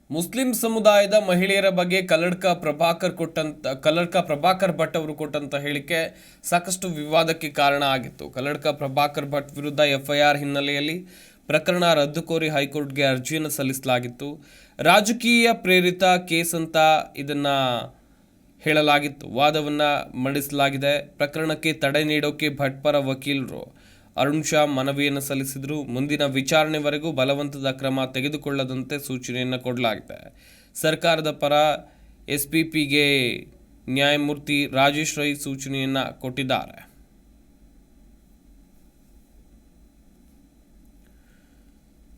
Muslim ಸಮುದಾಯದ ಮಹಿಳೆಯರ ಬಗ್ಗೆ ಕಲ್ಲಡ್ಕ ಪ್ರಭಾಕರ್ ಭಟ್ ಅವರು ಕೊಟ್ಟಂತ ಹೇಳಿಕೆ ಸಾಕಷ್ಟು ವಿವಾದಕ್ಕೆ ಕಾರಣ ಆಗಿತ್ತು. ಕಲ್ಲಡ್ಕ ಪ್ರಭಾಕರ್ ಭಟ್ ವಿರುದ್ಧ ಎಫ್ಐಆರ್ ಹಿನ್ನೆಲೆಯಲ್ಲಿ ಪ್ರಕರಣ ರದ್ದು ಕೋರಿ ಹೈಕೋರ್ಟ್ಗೆ ಅರ್ಜಿಯನ್ನು ಸಲ್ಲಿಸಲಾಗಿತ್ತು. ರಾಜಕೀಯ ಪ್ರೇರಿತ ಕೇಸ್ ಅಂತ ಇದನ್ನ ಹೇಳಲಾಗಿತ್ತು. ವಾದವನ್ನು ಮಂಡಿಸಲಾಗಿದೆ. ಪ್ರಕರಣಕ್ಕೆ ತಡೆ ನೀಡೋಕೆ ಭಟ್ ಪರ ವಕೀಲರು ಅರುಣ್ ಶಾ ಮನವಿಯನ್ನು ಸಲ್ಲಿಸಿದರು. ಮುಂದಿನ ವಿಚಾರಣೆವರೆಗೂ ಬಲವಂತದ ಕ್ರಮ ತೆಗೆದುಕೊಳ್ಳದಂತೆ ಸೂಚನೆಯನ್ನು ಕೊಡಲಾಗಿದೆ. ಸರ್ಕಾರದ ಪರ ಎಸ್ಪಿಪಿಗೆ ನ್ಯಾಯಮೂರ್ತಿ ರಾಜೇಶ್ ರೈ ಸೂಚನೆಯನ್ನು ಕೊಟ್ಟಿದ್ದಾರೆ.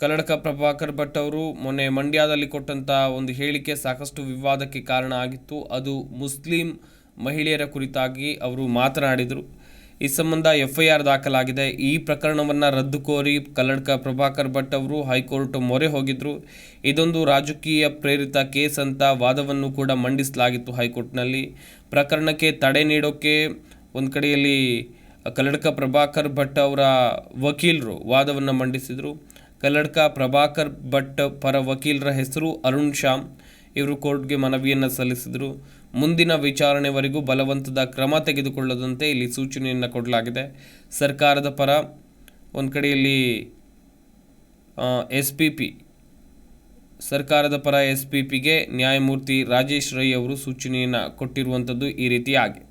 ಕಲ್ಲಡ್ಕ ಪ್ರಭಾಕರ್ ಭಟ್ ಅವರು ಮೊನ್ನೆ ಮಂಡ್ಯದಲ್ಲಿ ಕೊಟ್ಟಂಥ ಒಂದು ಹೇಳಿಕೆ ಸಾಕಷ್ಟು ವಿವಾದಕ್ಕೆ ಕಾರಣ ಆಗಿತ್ತು. ಅದು ಮುಸ್ಲಿಂ ಮಹಿಳೆಯರ ಕುರಿತಾಗಿ ಅವರು ಮಾತನಾಡಿದರು. ಈ ಸಂಬಂಧ ಎಫ್ಐಆರ್ ದಾಖಲಾಗಿದೆ. ಈ ಪ್ರಕರಣವನ್ನು ರದ್ದು ಕೋರಿ ಕಲ್ಲಡ್ಕ ಪ್ರಭಾಕರ್ ಭಟ್ ಅವರು ಹೈಕೋರ್ಟ್ ಮೊರೆ ಹೋಗಿದ್ದರು. ಇದೊಂದು ರಾಜಕೀಯ ಪ್ರೇರಿತ ಕೇಸ್ ಅಂತ ವಾದವನ್ನು ಕೂಡ ಮಂಡಿಸಲಾಗಿತ್ತು ಹೈಕೋರ್ಟ್ನಲ್ಲಿ. ಪ್ರಕರಣಕ್ಕೆ ತಡೆ ನೀಡೋಕ್ಕೆ ಒಂದು ಕಡೆಯಲ್ಲಿ ಕಲ್ಲಡ್ಕ ಪ್ರಭಾಕರ್ ಭಟ್ ಅವರ ವಕೀಲರು ವಾದವನ್ನು ಮಂಡಿಸಿದರು. ಕಲ್ಲಡ್ಕ ಪ್ರಭಾಕರ್ ಭಟ್ ಪರ ವಕೀಲರ ಹೆಸರು ಅರುಣ್ ಶಾ. ಇವರು ಕೋರ್ಟ್ಗೆ ಮನವಿಯನ್ನು ಸಲ್ಲಿಸಿದರು. ಮುಂದಿನ ವಿಚಾರಣೆವರೆಗೂ ಬಲವಂತದ ಕ್ರಮ ತೆಗೆದುಕೊಳ್ಳದಂತೆ ಇಲ್ಲಿ ಸೂಚನೆಯನ್ನು ಕೊಡಲಾಗಿದೆ. ಸರ್ಕಾರದ ಪರ ಒಂದು ಕಡೆಯಲ್ಲಿ ಎಸ್ ಪಿ ಪಿಗೆ ನ್ಯಾಯಮೂರ್ತಿ ರಾಜೇಶ್ ರೈ ಅವರು ಸೂಚನೆಯನ್ನು ಕೊಟ್ಟಿರುವಂಥದ್ದು ಈ ರೀತಿಯಾಗಿ.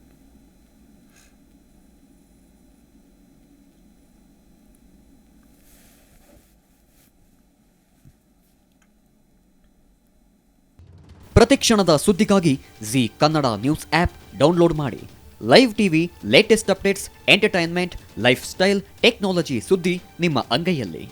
ಪ್ರತಿಕ್ಷಣದ ಸುದ್ದಿಗಾಗಿ Zee Kannada news app download ಮಾಡಿ. Live TV, latest updates, entertainment, lifestyle, technology ಸುದ್ದಿ ನಿಮ್ಮ ಅಂಗೈಯಲ್ಲಿ.